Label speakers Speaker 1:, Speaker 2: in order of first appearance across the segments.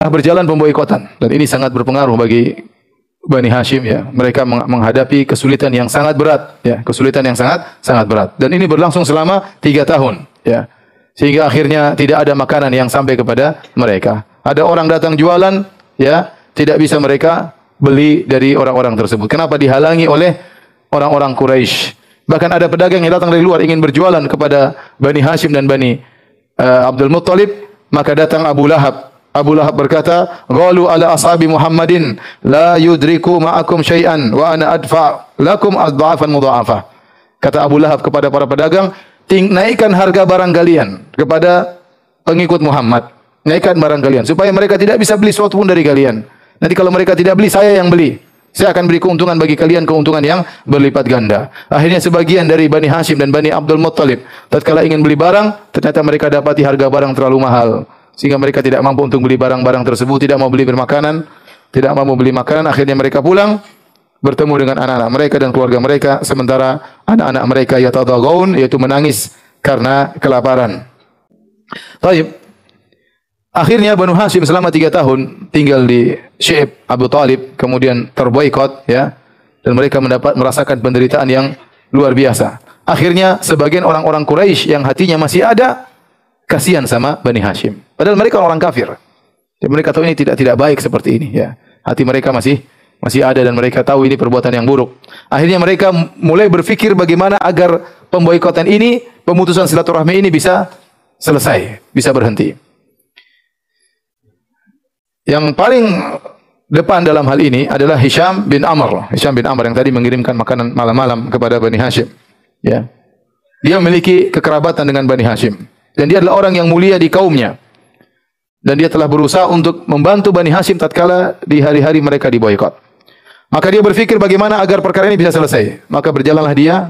Speaker 1: berjalan pemboikotan dan ini sangat berpengaruh bagi Bani Hashim ya. Mereka menghadapi kesulitan yang sangat berat ya, kesulitan yang sangat berat. Dan ini berlangsung selama 3 tahun ya. Sehingga akhirnya tidak ada makanan yang sampai kepada mereka. Ada orang datang jualan ya, tidak bisa mereka beli dari orang-orang tersebut. Kenapa? Dihalangi oleh orang-orang Quraisy. Bahkan ada pedagang yang datang dari luar ingin berjualan kepada Bani Hashim dan Bani Abdul Muttalib, maka datang Abu Lahab. Abu Lahab berkata, "Qalu ala ashabi Muhammadin la yudriku ma'akum syai'an wa ana adfa' lakum adha'afan mudha'afah." Kata Abu Lahab kepada para pedagang, naikkan harga barang kalian kepada pengikut Muhammad. Naikkan barang kalian supaya mereka tidak bisa beli sesuatu pun dari kalian. Nanti kalau mereka tidak beli, saya yang beli. Saya akan beri keuntungan bagi kalian, keuntungan yang berlipat ganda. Akhirnya sebagian dari Bani Hashim dan Bani Abdul Muttalib tatkala ingin beli barang, ternyata mereka dapati harga barang terlalu mahal. Sehingga mereka tidak mampu untuk beli barang-barang tersebut, tidak mau beli bermakanan, tidak mau beli makanan. Akhirnya mereka pulang bertemu dengan anak-anak mereka dan keluarga mereka, sementara anak-anak mereka yatadagaun, yaitu menangis karena kelaparan. Baik. Akhirnya Banu Hashim selama 3 tahun tinggal di Syi'ib Abu Talib, kemudian terboikot ya, dan mereka merasakan penderitaan yang luar biasa. Akhirnya sebagian orang-orang Quraisy yang hatinya masih ada kasihan sama Bani Hashim. Padahal mereka orang kafir. Dan mereka tahu ini tidak baik seperti ini ya. Hati mereka masih ada dan mereka tahu ini perbuatan yang buruk. Akhirnya mereka mulai berpikir bagaimana agar pemboikotan ini, pemutusan silaturahmi ini bisa selesai, bisa berhenti. Yang paling depan dalam hal ini adalah Hisham bin Amr. Hisham bin Amr yang tadi mengirimkan makanan malam-malam kepada Bani Hashim. Ya. Dia memiliki kekerabatan dengan Bani Hashim. Dan dia adalah orang yang mulia di kaumnya. Dan dia telah berusaha untuk membantu Bani Hashim tatkala di hari-hari mereka diboikot. Maka dia berpikir bagaimana agar perkara ini bisa selesai. Maka berjalanlah dia,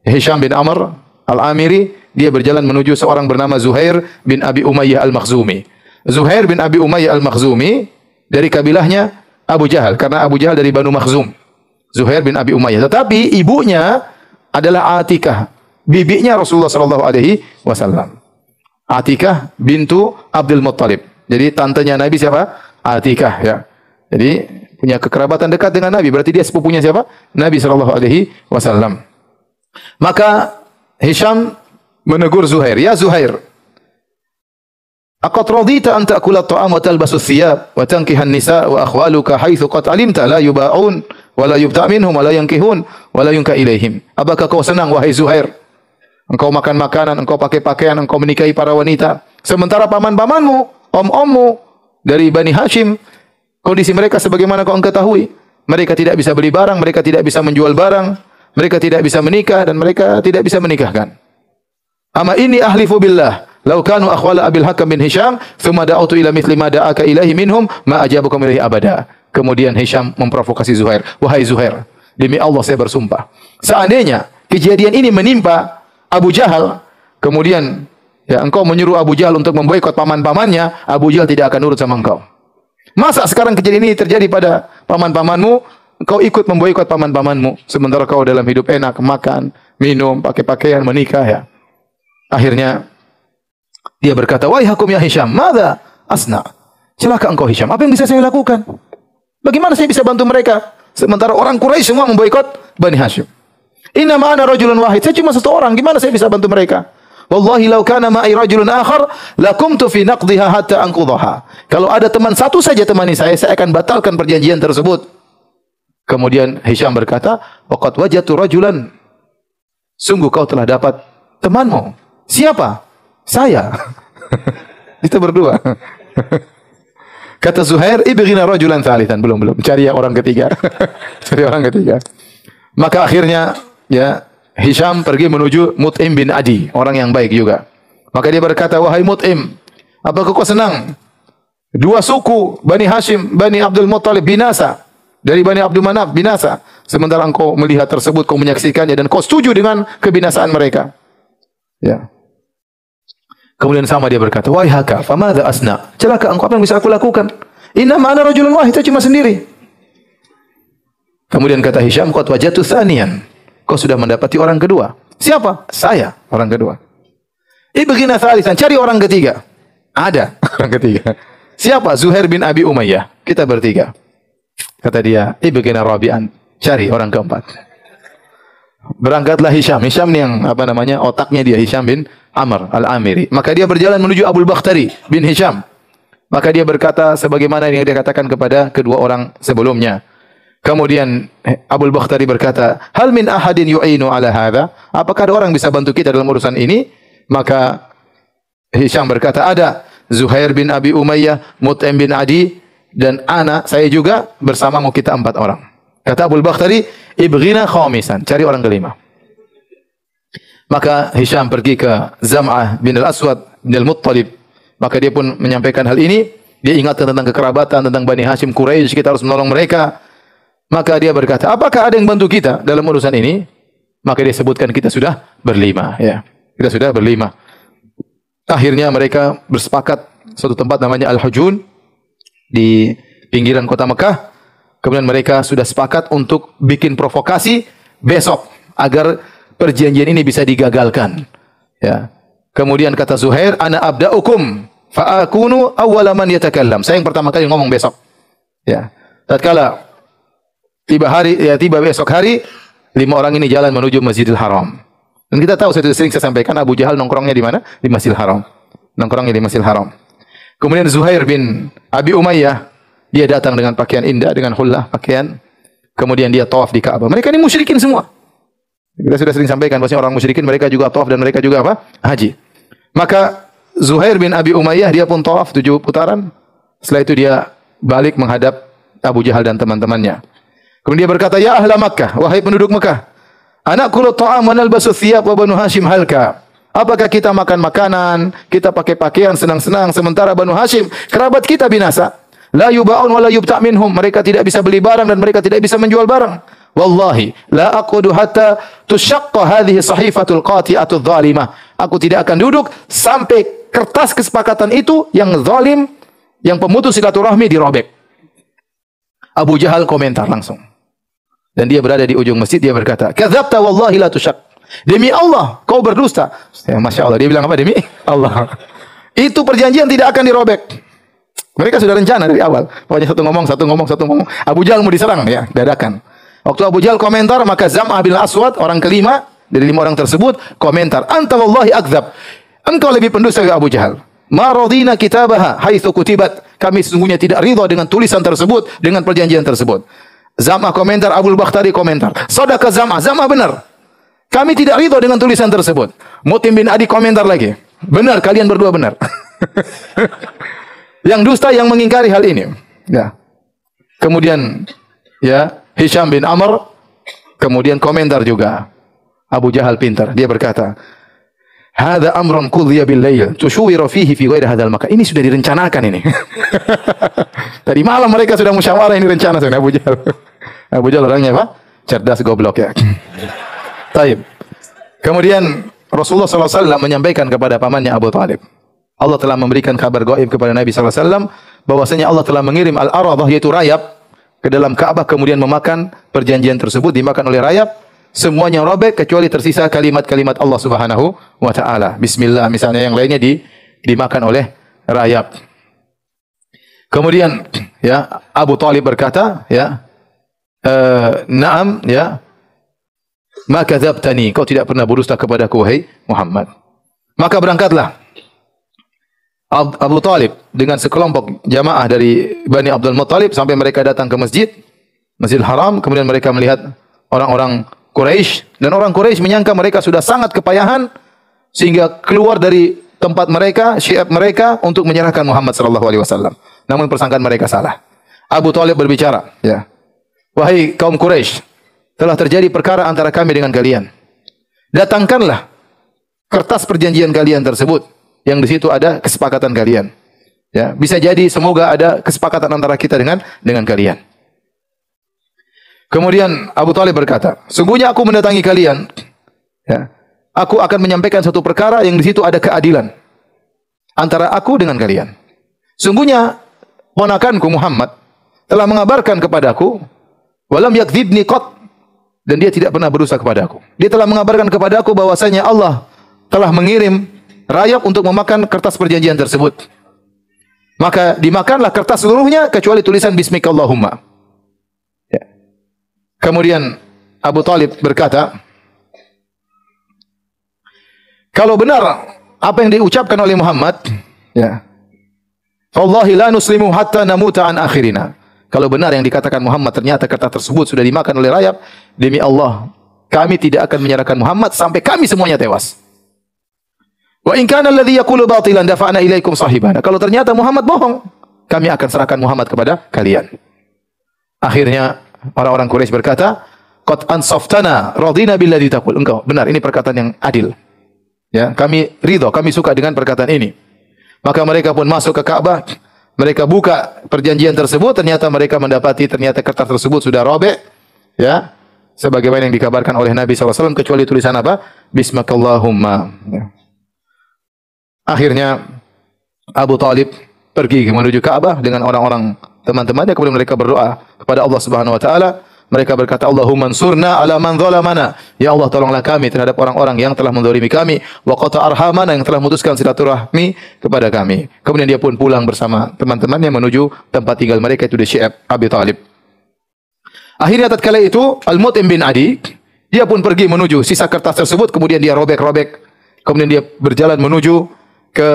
Speaker 1: Hisham bin Amr al-Amiri, dia berjalan menuju seorang bernama Zuhair bin Abi Umayyah al-Makhzumi. Zuhair bin Abi Umayyah al-Makhzumi dari kabilahnya Abu Jahal, karena Abu Jahal dari Banu Makhzum. Zuhair bin Abi Umayyah. Tetapi ibunya adalah Atikah, bibinya Rasulullah sallallahu alaihi wasallam. Atikah bintu Abdul Muttalib. Jadi tantenya Nabi siapa? Atikah ya. Jadi punya kekerabatan dekat dengan Nabi. Berarti dia sepupunya siapa? Nabi sallallahu alaihi wasallam. Maka Hisham menegur Zuhair, "Ya Zuhair, aqad radita an ta'kula at-ta'am wa talbasu ath-thiyab wa tankiha an-nisa wa akhwaluka haitsu qad alimta la yuba'un wa la yubta' minhum wa la yankihun wa la yunka ilaihim." Apakah kau senang wahai Zuhair? Engkau makan makanan, engkau pakai pakaian, engkau menikahi para wanita. Sementara paman-pamanmu, om-ommu dari Bani Hashim, kondisi mereka sebagaimana kau ketahui. Mereka tidak bisa beli barang, mereka tidak bisa menjual barang, mereka tidak bisa menikah, dan mereka tidak bisa menikahkan. Ama ini ahlifu billah, lau kanu akhwala Abil Hakam bin Hisham, thumma da'utu ila mithli ma da'aka ilahi minhum, ma ajabukum ilahi abada. Kemudian Hisham memprovokasi Zuhair. Wahai Zuhair, demi Allah saya bersumpah, seandainya kejadian ini menimpa Abu Jahal, kemudian ya engkau menyuruh Abu Jahal untuk memboikot paman-pamannya, Abu Jahal tidak akan nurut sama engkau. Masa sekarang kejadian ini terjadi pada paman-pamanmu, engkau ikut memboikot paman-pamanmu, sementara kau dalam hidup enak, makan, minum, pakai pakaian, menikah ya. Akhirnya dia berkata, "Wahai Hakum ya Hisham, madza asna?" Celaka engkau Hisham, apa yang bisa saya lakukan? Bagaimana saya bisa bantu mereka? Sementara orang Quraisy semua memboikot Bani Hashim. Inna ma'ana rajulun wahid. Saya cuma satu orang. Gimana saya bisa bantu mereka? Wallahi law kana ma'i rajulun akhar lakumtu fi naqdiha hatta anqudhaha. Kalau ada teman satu saja temani saya akan batalkan perjanjian tersebut. Kemudian Hisham berkata, "Waqad wajadtu rajulan." Sungguh kau telah dapat temanmu. Siapa? Saya. Kita berdua. Kata Zuhair, "Ibghina rajulan thalithan." Belum. Cari yang orang ketiga. Cari orang ketiga. Maka akhirnya ya Hisham pergi menuju Mut'im bin Adi, orang yang baik juga. Maka dia berkata, "Wahai Mut'im, apakah kau senang? Dua suku Bani Hashim, Bani Abdul Muttalib binasa, dari Bani Abdul Manaf binasa. Sementara engkau melihat tersebut, kau menyaksikannya dan kau setuju dengan kebinasaan mereka." Ya. Kemudian sama dia berkata, "Wahai Haka, famadza asna?" Celaka engkau, apa yang bisa aku lakukan? Inna ma'ana rajulun wahid, saya cuma sendiri. Kemudian kata Hisham, "Qad wajadtu tsaniyan." Kau sudah mendapati orang kedua. Siapa? Saya, orang kedua. Ibghina tsalitsan, cari orang ketiga. Ada orang ketiga. Siapa? Zuhair bin Abi Umayyah. Kita bertiga. Kata dia, ibghina rabi'an. Cari orang keempat. Berangkatlah Hisham. Hisham ni yang otaknya dia, Hisham bin Amr Al-Amiri. Maka dia berjalan menuju Abul Bakhtari bin Hisham. Maka dia berkata sebagaimana yang dia katakan kepada kedua orang sebelumnya. Kemudian Abul Bakhtari berkata, "Hal min ahadin yu'inu ala hadha?" Apakah ada orang bisa bantu kita dalam urusan ini? Maka Hisham berkata, "Ada Zuhair bin Abi Umayyah, Mut'im bin Adi, dan saya juga bersamamu, kita 4 orang." Kata Abul Bakhtari, "Ibghina khamisan." Cari orang kelima. Maka Hisham pergi ke Zam'ah bin Al-Aswad bin Al-Muttalib. Maka dia pun menyampaikan hal ini. Dia ingatkan tentang kekerabatan, tentang Bani Hashim Quraisy, kita harus menolong mereka. Maka dia berkata, apakah ada yang bantu kita dalam urusan ini? Maka dia sebutkan kita sudah berlima. Ya, kita sudah berlima. Akhirnya mereka bersepakat suatu tempat namanya Al-Hujun di pinggiran kota Mekah. Kemudian mereka sudah sepakat untuk bikin provokasi besok agar perjanjian ini bisa digagalkan. Ya. Kemudian kata Zuhair, "Ana abda'ukum fa akunu awwala man yatakallam." Saya yang pertama kali ngomong besok. Ya. Tatkala tiba besok hari, 5 orang ini jalan menuju Masjidil Haram. Dan kita tahu, sering saya sampaikan, Abu Jahal nongkrongnya di mana? Di Masjidil Haram. Nongkrongnya di Masjidil Haram. Kemudian Zuhair bin Abi Umayyah, dia datang dengan pakaian indah, dengan hullah pakaian. Kemudian dia tawaf di Ka'bah. Mereka ini musyrikin semua. Kita sudah sering sampaikan, bahwasanya orang musyrikin mereka juga tawaf dan mereka juga apa? Haji. Maka Zuhair bin Abi Umayyah dia pun tawaf 7 putaran. Setelah itu dia balik menghadap Abu Jahal dan teman-temannya. Kemudian dia berkata, "Ya ahla Makkah, wahai penduduk Makkah, anakulu ta'am wa nalbasu thiyab wa Banu Hashim halka." Apakah kita makan makanan, kita pakai pakaian senang-senang, sementara Banu Hashim, kerabat kita binasa. La yuba'un wa la yubta' minhum. Mereka tidak bisa beli barang dan mereka tidak bisa menjual barang. Wallahi la aqudu hatta tushaqqa hadhihi sahifatul qati'atul zalimah. Aku tidak akan duduk sampai kertas kesepakatan itu yang zalim, yang pemutus silaturahmi dirobek. Abu Jahal komentar langsung. Dan dia berada di ujung masjid, dia berkata, "Kadzabta wallahi la tushaq." Demi Allah, kau berdusta. Ya, Masya Allah, dia bilang apa? Demi Allah. Itu perjanjian tidak akan dirobek. Mereka sudah rencana dari awal. Pokoknya satu ngomong. Abu Jahal mau diserang, ya, dadakan. Waktu Abu Jahal komentar, maka Zam'ah bin Aswad, orang kelima dari 5 orang tersebut, komentar, "Anta wallahi akdzab." Engkau lebih pendusta dari Abu Jahal. "Ma radina kitabaha haitsu kutibat." Kami sesungguhnya tidak ridha dengan tulisan tersebut, dengan perjanjian tersebut. Zam'ah komentar, Abul Bakhtari komentar, "Shadaqa Zam'ah." Zam'ah benar. Kami tidak ridha dengan tulisan tersebut. Mut'im bin Adi komentar lagi, "Benar, kalian berdua benar." Yang dusta yang mengingkari hal ini. Ya. Kemudian ya, Hisham bin Amr kemudian komentar juga. Abu Jahal pintar. Dia berkata, "Hadza amrun qudhiya bil lail, tushuwiru fihi fi ghairi hadzal makan." Ini sudah direncanakan ini. Tadi malam mereka sudah musyawarah, ini rencana sudah Abu Jahal. Abu Jahal orangnya apa? Cerdas, goblok ya. Taib. Kemudian Rasulullah SAW menyampaikan kepada pamannya Abu Talib. Allah telah memberikan kabar gaib kepada Nabi SAW bahwasanya Allah telah mengirim al-aradah, yaitu rayap, ke dalam Ka'bah, kemudian memakan perjanjian tersebut, dimakan oleh rayap, semuanya robek kecuali tersisa kalimat-kalimat Allah Subhanahu wa taala. Bismillah misalnya, yang lainnya dimakan oleh rayap. Kemudian ya, Abu Talib berkata, ya, "Na'am, ya. Ma kadzabtani." Kau tidak pernah berdusta kepadaku, wahai Muhammad. Maka berangkatlah Abu Talib dengan sekelompok jamaah dari Bani Abdul Muttalib sampai mereka datang ke Masjidil Haram. Kemudian mereka melihat orang-orang Quraisy, dan orang Quraisy menyangka mereka sudah sangat kepayahan sehingga keluar dari tempat mereka, syiar mereka, untuk menyerahkan Muhammad sallallahu alaihi wasallam. Namun persangkaan mereka salah. Abu Talib berbicara, ya, "Wahai kaum Quraisy, telah terjadi perkara antara kami dengan kalian. Datangkanlah kertas perjanjian kalian tersebut, yang di situ ada kesepakatan kalian. Ya, bisa jadi semoga ada kesepakatan antara kita dengan kalian." Kemudian Abu Talib berkata, "Sungguhnya aku mendatangi kalian, ya, aku akan menyampaikan satu perkara yang di situ ada keadilan antara aku dengan kalian. Sungguhnya ponakanku Muhammad telah mengabarkan kepadaku, walam yakdzibni qat, dan dia tidak pernah berdusta kepadaku. Dia telah mengabarkan kepadaku bahwasanya Allah telah mengirim rayap untuk memakan kertas perjanjian tersebut. Maka dimakanlah kertas seluruhnya kecuali tulisan Bismikallahumma. Ya. Kemudian Abu Talib berkata, kalau benar apa yang diucapkan oleh Muhammad, ya, Wallahi la nuslimu hatta namuta an akhirina. Kalau benar yang dikatakan Muhammad, ternyata kertas tersebut sudah dimakan oleh rayap, demi Allah, kami tidak akan menyerahkan Muhammad sampai kami semuanya tewas. Wa in kana alladhi yaqulu batilan dafa'na ilaikum sahibana. Kalau ternyata Muhammad bohong, kami akan serahkan Muhammad kepada kalian. Akhirnya orang-orang Quraisy berkata, qad ansaftana radina billadhi taqul. Engkau benar, ini perkataan yang adil. Ya, kami ridho, kami suka dengan perkataan ini. Maka mereka pun masuk ke Ka'bah. Mereka buka perjanjian tersebut, ternyata mereka mendapati ternyata kertas tersebut sudah robek, ya, sebagaimana yang dikabarkan oleh Nabi SAW, kecuali tulisan apa? Bismikallahumma. Ya. Akhirnya Abu Talib pergi menuju Ka'bah dengan orang-orang teman-temannya, kemudian mereka berdoa kepada Allah Subhanahu wa taala. Mereka berkata, Allahumma ansurna ala man zalamana. Ya Allah, tolonglah kami terhadap orang-orang yang telah menzalimi kami, wa qata arhamana, yang telah memutuskan silaturahmi kepada kami. Kemudian dia pun pulang bersama teman-temannya menuju tempat tinggal mereka, itu di Syi'ab Abi Talib. Akhirnya tatkala itu Al-Mut'im bin Adi, dia pun pergi menuju sisa kertas tersebut, kemudian dia robek-robek. Kemudian dia berjalan menuju ke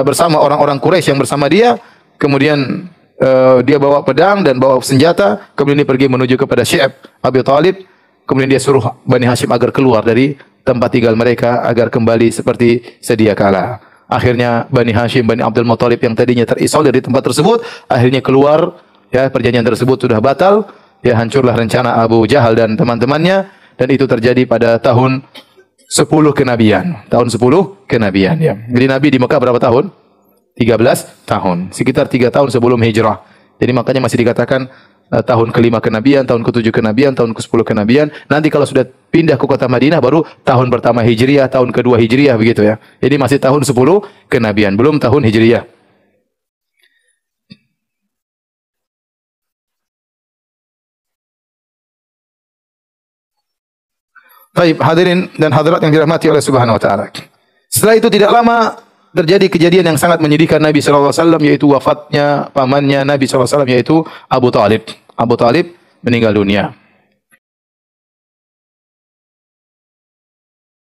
Speaker 1: bersama orang-orang Quraisy yang bersama dia. Kemudian dia bawa pedang dan bawa senjata, kemudian dia pergi menuju kepada Syi'ab Abi Talib. Kemudian dia suruh Bani Hashim agar keluar dari tempat tinggal mereka, agar kembali seperti sedia kala. Akhirnya Bani Hashim, Bani Abdul Muttalib yang tadinya terisolir di tempat tersebut, akhirnya keluar. Ya, perjanjian tersebut sudah batal. Ya, hancurlah rencana Abu Jahal dan teman-temannya, dan itu terjadi pada tahun 10 kenabian. Tahun 10 kenabian, ya. Jadi Nabi di Mekah berapa tahun? 13 tahun, sekitar 3 tahun sebelum hijrah. Jadi makanya masih dikatakan tahun ke-5 kenabian, tahun ke-7 kenabian, tahun ke-10 kenabian. Nanti kalau sudah pindah ke kota Madinah baru tahun pertama hijriah, tahun kedua hijriah, begitu ya. Jadi masih tahun 10 kenabian, belum tahun hijriah. Baik, hadirin dan hadirat yang dirahmati oleh Subhanahu wa taala. Setelah itu tidak lama terjadi kejadian yang sangat menyedihkan Nabi sallallahu alaihi wasallam, yaitu wafatnya pamannya Nabi sallallahu alaihi wasallam, yaitu Abu Talib. Abu Talib meninggal dunia.